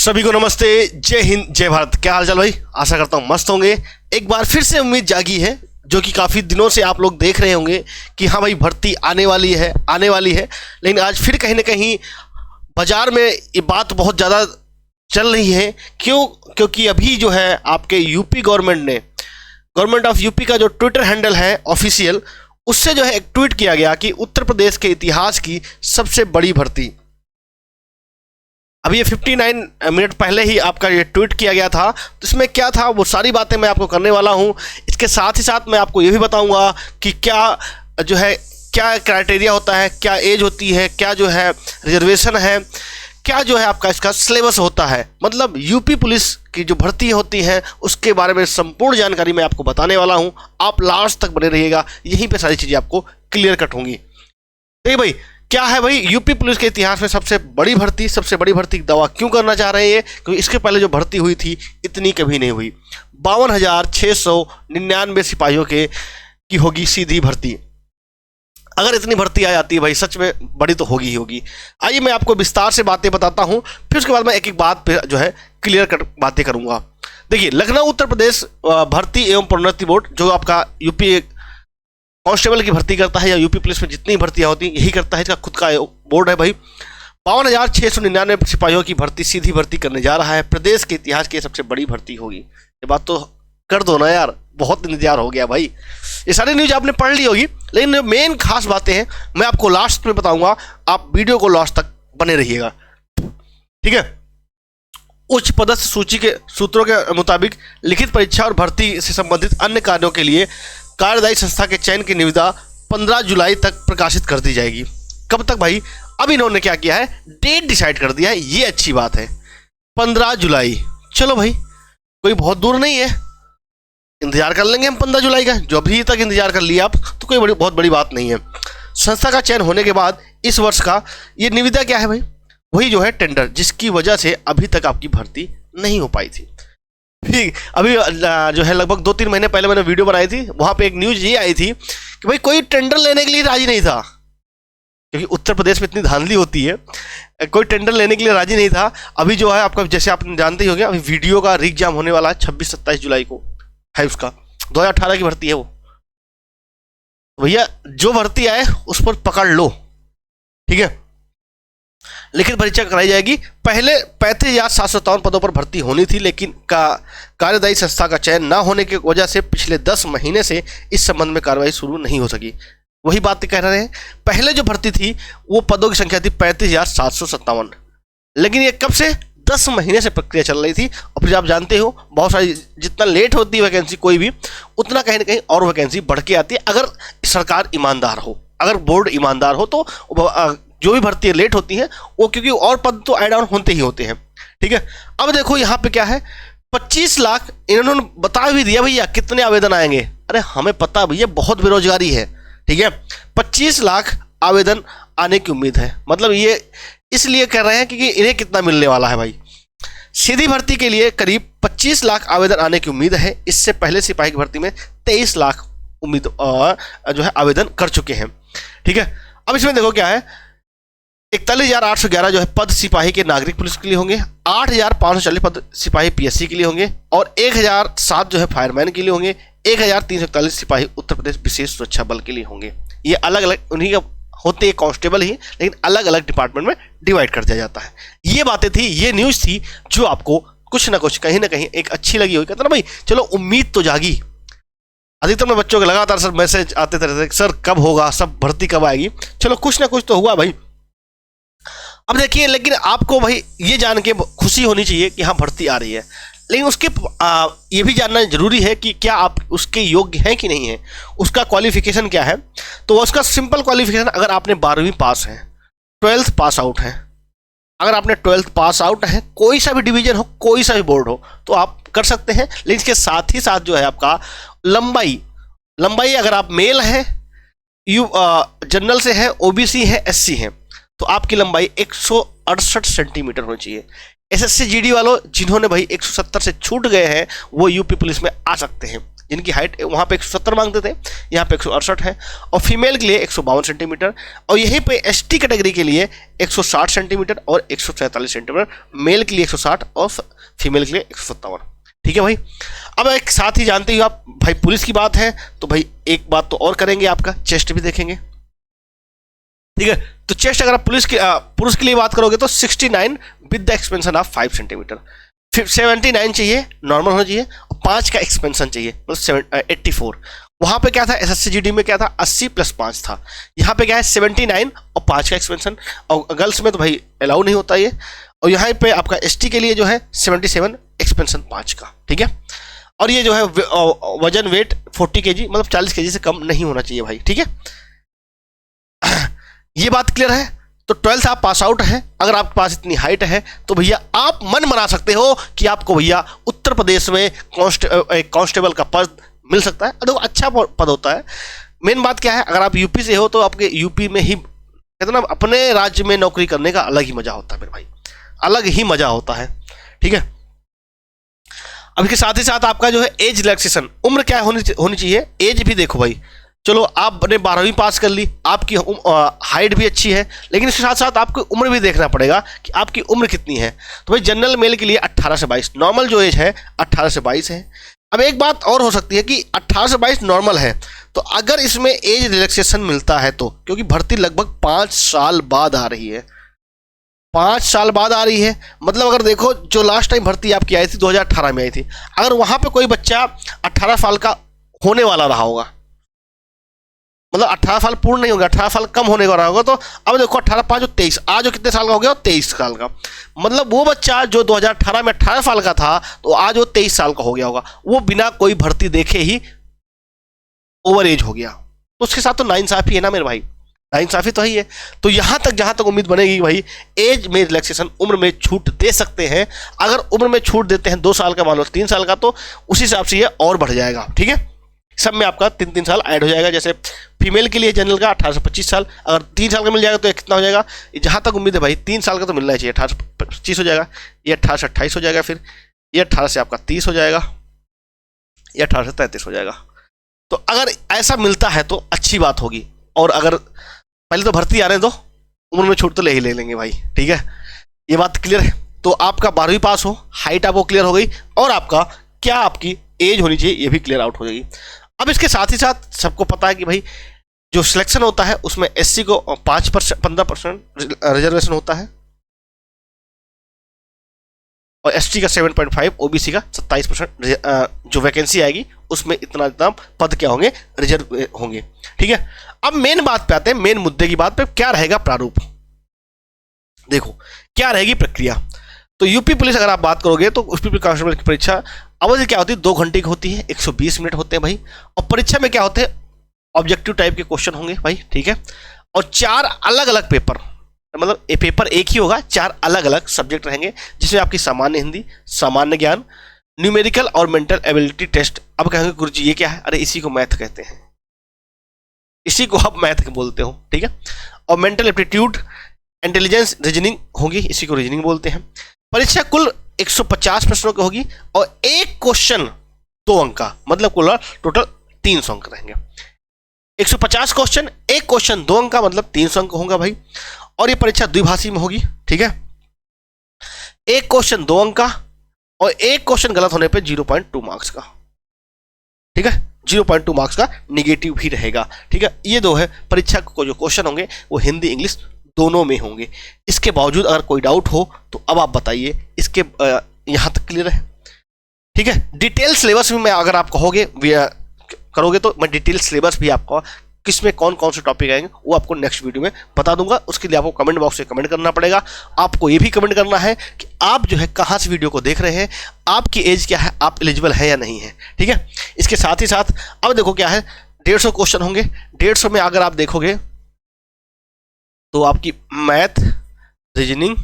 सभी को नमस्ते, जय हिंद, जय भारत। क्या हाल चाल भाई? आशा करता हूँ मस्त होंगे। एक बार फिर से उम्मीद जागी है, जो कि काफ़ी दिनों से आप लोग देख रहे होंगे कि हाँ भाई भर्ती आने वाली है। लेकिन आज फिर कहीं ना कहीं बाजार में ये बात बहुत ज़्यादा चल रही है। क्योंकि अभी जो है आपके यूपी गवर्नमेंट ऑफ यूपी का जो ट्विटर हैंडल है ऑफिशियल, उससे जो है एक ट्वीट किया गया कि उत्तर प्रदेश के इतिहास की सबसे बड़ी भर्ती। अभी ये 59 मिनट पहले ही आपका ये ट्वीट किया गया था। तो इसमें क्या था वो सारी बातें मैं आपको करने वाला हूँ। इसके साथ ही साथ मैं आपको ये भी बताऊँगा कि क्या क्राइटेरिया होता है, क्या एज होती है, क्या जो है रिजर्वेशन है, क्या जो है आपका इसका सिलेबस होता है। मतलब यूपी पुलिस की जो भर्ती होती है उसके बारे में संपूर्ण जानकारी मैं आपको बताने वाला हूँ। आप लास्ट तक बने रहिएगा, यहीं पे सारी चीज़ें आपको क्लियर कट होंगी। देखिए भाई, क्या है भाई यूपी पुलिस के इतिहास में सबसे बड़ी भर्ती की दावा क्यों करना चाह रहे हैं ये? क्योंकि इसके पहले जो भर्ती हुई थी इतनी कभी नहीं हुई। 52,699 सिपाहियों की होगी सीधी भर्ती। अगर इतनी भर्ती आ जाती है भाई, सच में बड़ी तो होगी ही होगी। आइए मैं आपको विस्तार से बातें बताता हूँ, फिर उसके बाद मैं एक एक बात पे जो है क्लियर कट बातें करूँगा। देखिए, लखनऊ उत्तर प्रदेश भर्ती एवं प्रोन्नति बोर्ड, जो आपका यूपी कांस्टेबल की भर्ती करता है या यूपी पुलिस में जितनी भर्तियां होती हैं यही करता है, इसका खुद का बोर्ड है भाई। 52,699 सिपाहियों की भर्ती, सीधी भर्ती करने जा रहा है। प्रदेश के इतिहास की सबसे बड़ी भर्ती होगी। ये बात तो कर दो ना यार, बहुत इंतजार हो गया भाई। ये सारी न्यूज आपने पढ़ ली होगी, लेकिन मेन खास बातें हैं मैं आपको लास्ट में बताऊंगा। आप वीडियो को लास्ट तक बने रहिएगा, ठीक है। उच्च पदस्थ सूची के सूत्रों के मुताबिक लिखित परीक्षा और भर्ती से संबंधित अन्य कार्यों के लिए कार्यदायी संस्था के चयन की निविदा 15 जुलाई तक प्रकाशित कर दी जाएगी। कब तक भाई? अब इन्होंने क्या किया है, डेट डिसाइड कर दिया है। ये अच्छी बात है, 15 जुलाई। चलो भाई, कोई बहुत दूर नहीं है, इंतजार कर लेंगे हम 15 जुलाई का। जो अभी तक इंतजार कर लिया आप, तो कोई बहुत बड़ी बात नहीं है। संस्था का चयन होने के बाद इस वर्ष का ये निविदा क्या है भाई? वही जो है टेंडर, जिसकी वजह से अभी तक आपकी भर्ती नहीं हो पाई थी। ठीक, अभी जो है लगभग 2-3 महीने पहले मैंने वीडियो बनाई थी, वहाँ पे एक न्यूज़ ये आई थी कि भाई कोई टेंडर लेने के लिए राजी नहीं था, क्योंकि उत्तर प्रदेश में इतनी धांधली होती है, कोई टेंडर लेने के लिए राजी नहीं था। अभी जो है आपका, जैसे आप जानते ही होंगे, अभी वीडियो का एग्जाम होने वाला है 26-27 जुलाई को है उसका। 2018 की भर्ती है वो। भैया जो भर्ती आए उस पर पकड़ लो, ठीक है। लिखित परीक्षा कराई जाएगी। पहले 35,757 पदों पर भर्ती होनी थी, लेकिन कार्यदायी संस्था का चयन न होने की वजह से पिछले 10 महीने से इस संबंध में कार्रवाई शुरू नहीं हो सकी। वही बात कह रहे हैं, पहले जो भर्ती थी वो पदों की संख्या थी 35,757, लेकिन ये कब से 10 महीने से प्रक्रिया चल रही थी। और फिर आप जानते हो बहुत सारी, जितना लेट होती है वैकेंसी कोई भी, उतना कहीं ना कहीं और वैकेंसी बढ़ के आती है। अगर सरकार ईमानदार हो, अगर बोर्ड ईमानदार हो, तो जो भी भर्ती लेट होती है वो, क्योंकि और पद तो ऐड ऑन होते ही होते हैं, ठीक है। अब देखो यहाँ पे क्या है, 25 लाख इन्होंने बता भी दिया भैया कितने आवेदन आएंगे। अरे हमें पता भैया बहुत बेरोजगारी है, ठीक है। 25 लाख आवेदन आने की उम्मीद है। मतलब ये इसलिए कह रहे हैं कि इन्हें कितना मिलने वाला है भाई। सीधी भर्ती के लिए करीब 25 लाख आवेदन आने की उम्मीद है। इससे पहले सिपाही की भर्ती में 23 लाख उम्मीद जो है आवेदन कर चुके हैं, ठीक है। अब इसमें देखो क्या है, 41,811 जो है पद सिपाही के नागरिक पुलिस के लिए होंगे, 8,540 पद सिपाही पीएससी के लिए होंगे, और 1,007 जो है फायरमैन के लिए होंगे, 1,341 सिपाही उत्तर प्रदेश विशेष सुरक्षा बल के लिए होंगे। ये अलग अलग उन्हीं का होते हैं, कांस्टेबल ही, लेकिन अलग अलग डिपार्टमेंट में डिवाइड कर दिया जाता है। ये बातें थी, ये न्यूज़ थी जो आपको कुछ ना कुछ कहीं ना कहीं एक अच्छी लगी होगी। कहते ना भाई, चलो उम्मीद तो जागी। अधिकतर में बच्चों के लगातार सर मैसेज आते थे, सर कब होगा, सब भर्ती कब आएगी। चलो कुछ ना कुछ तो हुआ भाई। अब देखिए, लेकिन आपको भाई ये जान के खुशी होनी चाहिए कि हाँ भर्ती आ रही है, लेकिन उसके ये भी जानना जरूरी है कि क्या आप उसके योग्य हैं कि नहीं है, उसका क्वालिफिकेशन क्या है। तो उसका सिंपल क्वालिफिकेशन, अगर आपने 12वीं पास है, 12th पास आउट है, अगर आपने 12th पास आउट है, कोई सा भी डिवीजन हो, कोई सा भी बोर्ड हो, तो आप कर सकते हैं। लेकिन इसके साथ ही साथ जो है आपका लंबाई अगर आप मेल हैं, जनरल से है, ओबीसी है, एससी है, तो आपकी लंबाई 168 सेंटीमीटर होनी चाहिए। एसएससी जीडी वालों जिन्होंने भाई 170 से छूट गए हैं वो यूपी पुलिस में आ सकते हैं, जिनकी हाइट वहाँ पे 170 मांगते थे, यहाँ पे 168 है। और फीमेल के लिए 152 सेंटीमीटर, और यहीं पे एसटी कैटेगरी के लिए 160 सेंटीमीटर और 147 सेंटीमीटर, मेल के लिए 160 और फीमेल के लिए 157। ठीक है भाई। अब एक साथ ही जानते ही आप भाई पुलिस की बात है तो भाई एक बात तो और करेंगे, आपका चेस्ट भी देखेंगे। ठीक है, तो चेस्ट अगर आप पुरुष के लिए बात करोगे तो 69 with the expansion of 5 centimetre, 79 चाहिए, नॉर्मल होना चाहिए, 5 का एक्सपेंशन चाहिए, मतलब 84। वहां पे क्या था SSCGD में क्या था 80 + 5 था, यहाँ पे क्या है 79 और 5 का एक्सपेंशन, और गर्ल्स में तो भाई अलाउ नहीं होता ये। और यहाँ पे आपका ST के लिए जो है 77 एक्सपेंशन 5 का। ठीक है, और ये जो है वजन वेट 40 kg, मतलब 40 kg से कम नहीं होना चाहिए भाई। ठीक है, ये बात क्लियर है। तो 12th आप पास आउट है, अगर आपके पास इतनी हाइट है तो भैया आप मन बना सकते हो कि आपको भैया उत्तर प्रदेश में कांस्टेबल का पद मिल सकता है। देखो अच्छा पद होता है। मेन बात क्या है, अगर आप यूपी से हो तो आपके यूपी में ही कहते ना अपने राज्य में नौकरी करने का अलग ही मजा होता है मेरे भाई, अलग ही मजा होता है। ठीक है, अब इसके साथ ही साथ आपका जो है एज रिलैक्सेशन, उम्र क्या होनी चाहिए, एज भी देखो भाई। चलो आपने 12वीं पास कर ली, आपकी हाइट भी अच्छी है, लेकिन इसके साथ साथ आपको उम्र भी देखना पड़ेगा कि आपकी उम्र कितनी है। तो भाई जनरल मेल के लिए 18 से 22, नॉर्मल जो एज है 18 से 22 है। अब एक बात और हो सकती है कि 18 से 22 नॉर्मल है, तो अगर इसमें एज रिलैक्सेशन मिलता है तो, क्योंकि भर्ती लगभग 5 साल बाद आ रही है, 5 साल बाद आ रही है, मतलब अगर देखो जो लास्ट टाइम भर्ती आपकी आई थी 2018 में आई थी, अगर वहां पे कोई बच्चा 18 साल का होने वाला रहा होगा, मतलब 18 साल पूर्ण नहीं होगा, 18 साल कम होने का रहा होगा, तो अब देखो 18 5 23, आज जो कितने साल का हो गया, 23 साल का, मतलब वो बच्चा जो 2018 में 18 साल का था तो आज वो 23 साल का हो गया होगा, वो बिना कोई भर्ती देखे ही ओवर एज हो गया। तो उसके साथ तो नाइंसाफी है ना मेरे भाई, नाइंसाफी तो ही है। तो यहां तक जहां तक उम्मीद बनेगी भाई, एज में रिलैक्सेशन, उम्र में छूट दे सकते हैं। अगर उम्र में छूट देते हैं 2 साल का, मान लो 3 साल का, तो उसी हिसाब से ये और बढ़ जाएगा। ठीक है, सब में आपका 3-3 साल ऐड हो जाएगा। जैसे फीमेल के लिए जनरल का 18 से 25 साल, अगर 3 साल का मिल जाएगा तो कितना हो जाएगा, जहां तक उम्मीद है भाई 3 साल का तो मिलना ही चाहिए, 18 से 25 हो जाएगा, ये 18 से 28 हो जाएगा, फिर ये 18 से आपका 30 हो जाएगा, ये 18 से 33 हो जाएगा। तो अगर ऐसा मिलता है तो अच्छी बात होगी, और अगर पहले तो भर्ती आने दो, उम्र में छूट तो ले ही ले लेंगे भाई। ठीक है, ये बात क्लियर है। तो आपका 12वीं पास हो, हाइट आपको क्लियर हो गई, और आपका क्या आपकी एज होनी चाहिए ये भी क्लियर आउट हो जाएगी। अब इसके साथ ही साथ सबको पता है कि भाई जो सिलेक्शन होता है उसमें SC को 15% रिजर्वेशन होता है, और ST का 7.5, OBC का 27%, जो वैकेंसी आएगी उसमें इतना पद क्या होंगे, रिजर्व होंगे। ठीक है, अब मेन बात पे आते हैं, मेन मुद्दे की बात पे, क्या रहेगा प्रारूप, देखो क्या रहेगी प्रक्रिया। तो यूपी पुलिस अगर आप बात करोगे तो यूपी कांस्टेबल की परीक्षा अवधि क्या होती है, 2 घंटे की होती है, 120 मिनट होते हैं भाई। और परीक्षा में क्या होते हैं, ऑब्जेक्टिव टाइप के क्वेश्चन होंगे भाई। ठीक है, और 4 अलग अलग पेपर, मतलब ये पेपर एक ही होगा, 4 अलग अलग सब्जेक्ट रहेंगे, जिसमें आपकी सामान्य हिंदी, सामान्य ज्ञान, न्यूमेरिकल और मेंटल एबिलिटी टेस्ट। अब कहेंगे गुरुजी ये क्या है, अरे इसी को मैथ कहते हैं, इसी को आप मैथ बोलते हो। ठीक है, और मेंटल एप्टीट्यूड, इंटेलिजेंस, रीजनिंग होगी, इसी को रीजनिंग बोलते हैं। परीक्षा कुल 150 प्रश्नों की होगी, और एक क्वेश्चन 2 अंक का, मतलब कुल टोटल 300 अंक रहेंगे। 150 क्वेश्चन, एक क्वेश्चन 2 अंक का, मतलब 300 अंक होगा भाई। और ये परीक्षा द्विभाषी में होगी। ठीक है, एक क्वेश्चन 2 अंक का, और एक क्वेश्चन गलत होने पे 0.2 मार्क्स का। ठीक है, 0.2 मार्क्स का निगेटिव भी रहेगा। ठीक है, ये 2 है परीक्षा को जो क्वेश्चन होंगे वो हिंदी इंग्लिश दोनों में होंगे। इसके बावजूद अगर कोई डाउट हो तो अब आप बताइए, इसके यहां तक क्लियर है। ठीक है, डिटेल सिलेबस में मैं अगर आप करोगे तो मैं डिटेल सिलेबस भी आपको किसमें कौन कौन से टॉपिक आएंगे वो आपको नेक्स्ट वीडियो में बता दूंगा। उसके लिए आपको कमेंट बॉक्स में कमेंट करना पड़ेगा। आपको ये भी कमेंट करना है कि आप जो है कहाँ से वीडियो को देख रहे हैं, आपकी एज क्या है, आप एलिजिबल है या नहीं है। ठीक है, इसके साथ ही साथ अब देखो क्या है, 150 क्वेश्चन होंगे। 150 में अगर आप देखोगे तो आपकी मैथ, रीजनिंग,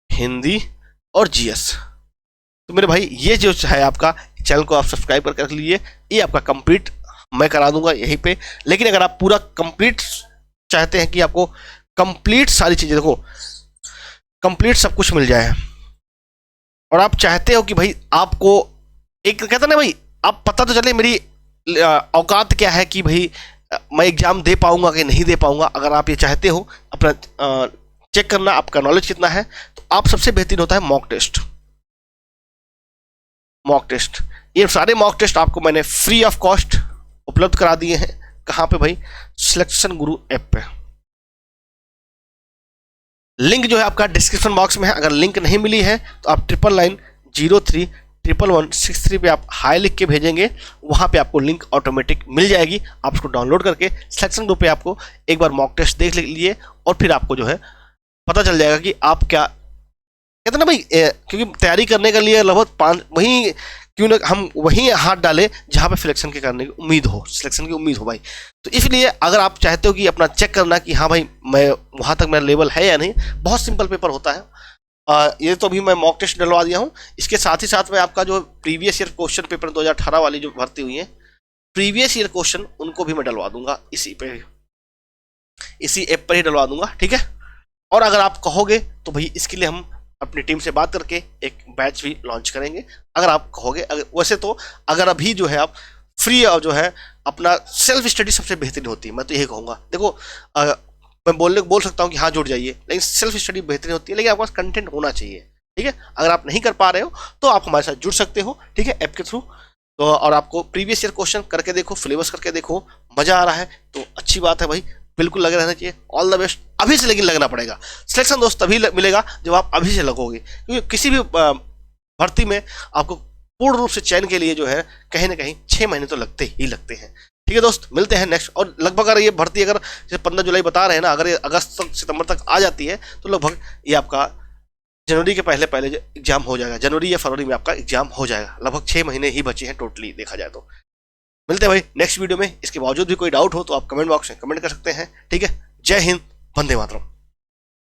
हिंदी और GS। तो मेरे भाई ये जो है आपका चैनल को आप सब्सक्राइब करके रख लीजिए, ये आपका कंप्लीट मैं करा दूंगा यहीं पे। लेकिन अगर आप पूरा कंप्लीट चाहते हैं कि आपको कंप्लीट सारी चीजें, देखो कंप्लीट सब कुछ मिल जाए, और आप चाहते हो कि भाई आपको एक कहते हैं ना भाई अब पता तो चले मेरी औकात क्या है कि भाई मैं एग्जाम दे पाऊंगा कि नहीं दे पाऊंगा। अगर आप ये चाहते हो अपना चेक करना आपका नॉलेज कितना है, तो आप सबसे बेहतरीन होता है मॉक टेस्ट। मॉक टेस्ट, ये सारे मॉक टेस्ट आपको मैंने फ्री ऑफ कॉस्ट उपलब्ध करा दिए हैं। कहाँ पे भाई? सिलेक्शन गुरु ऐप पे। लिंक जो है आपका डिस्क्रिप्शन बॉक्स में है। अगर लिंक नहीं मिली है तो आप 9990311163 पे आप हाई लिख के भेजेंगे, वहाँ पे आपको लिंक ऑटोमेटिक मिल जाएगी। आप उसको डाउनलोड करके सिलेक्शन ग्रुप पे आपको एक बार मॉक टेस्ट देख लीजिए और फिर आपको जो है पता चल जाएगा कि आप क्या कहते ना भाई, क्योंकि तैयारी करने के लिए लगभग 5 वहीं क्यों ना हम वहीं हाथ डालें जहाँ पे सिलेक्शन के करने की उम्मीद हो, सिलेक्शन की उम्मीद हो भाई। तो इसलिए अगर आप चाहते हो कि अपना चेक करना कि हाँ भाई मैं वहाँ तक मेरा लेवल है या नहीं, बहुत सिंपल पेपर होता है। ये तो अभी मैं मॉक टेस्ट डलवा दिया हूँ। इसके साथ ही साथ में आपका जो प्रीवियस ईयर क्वेश्चन पेपर 2018 वाली जो भर्ती हुई है, प्रीवियस ईयर क्वेश्चन उनको भी मैं डलवा दूंगा इसी ऐप पर ही डलवा दूंगा, ठीक है। और अगर आप कहोगे तो भाई इसके लिए हम अपनी टीम से बात करके एक बैच भी लॉन्च करेंगे, अगर आप कहोगे। वैसे तो अगर अभी जो है आप फ्री जो है अपना सेल्फ स्टडी सबसे बेहतरीन होती है, मैं तो यही कहूँगा। देखो मैं बोल सकता हूँ कि हाँ जुड़ जाइए, लेकिन सेल्फ स्टडी बेहतरीन होती है, लेकिन आपके पास कंटेंट होना चाहिए, ठीक है। अगर आप नहीं कर पा रहे हो तो आप हमारे साथ जुड़ सकते हो, ठीक है, ऐप के थ्रू। तो और आपको प्रीवियस ईयर क्वेश्चन करके देखो, सिलेबस करके देखो, मजा आ रहा है तो अच्छी बात है भाई, बिल्कुल लगे रहना चाहिए। ऑल द बेस्ट अभी से, लेकिन लगना पड़ेगा। सिलेक्शन दोस्त तभी मिलेगा जब आप अभी से लगोगे, क्योंकि किसी भी भर्ती में आपको पूर्ण रूप से चयन के लिए जो है कहीं ना कहीं 6 महीने तो लगते ही लगते हैं, ठीक है दोस्त। मिलते हैं नेक्स्ट। और लगभग अगर ये भर्ती अगर जैसे 15 जुलाई बता रहे हैं ना, अगर ये अगस्त तक सितंबर तक आ जाती है तो लगभग ये आपका जनवरी के पहले एग्जाम हो जाएगा। जनवरी या फरवरी में आपका एग्जाम हो जाएगा। लगभग 6 महीने ही बचे हैं टोटली देखा जाए तो। मिलते हैं भाई नेक्स्ट वीडियो में। इसके बावजूद भी कोई डाउट हो तो आप कमेंट बॉक्स में कमेंट कर सकते हैं, ठीक है। जय हिंद, वंदे मातरम।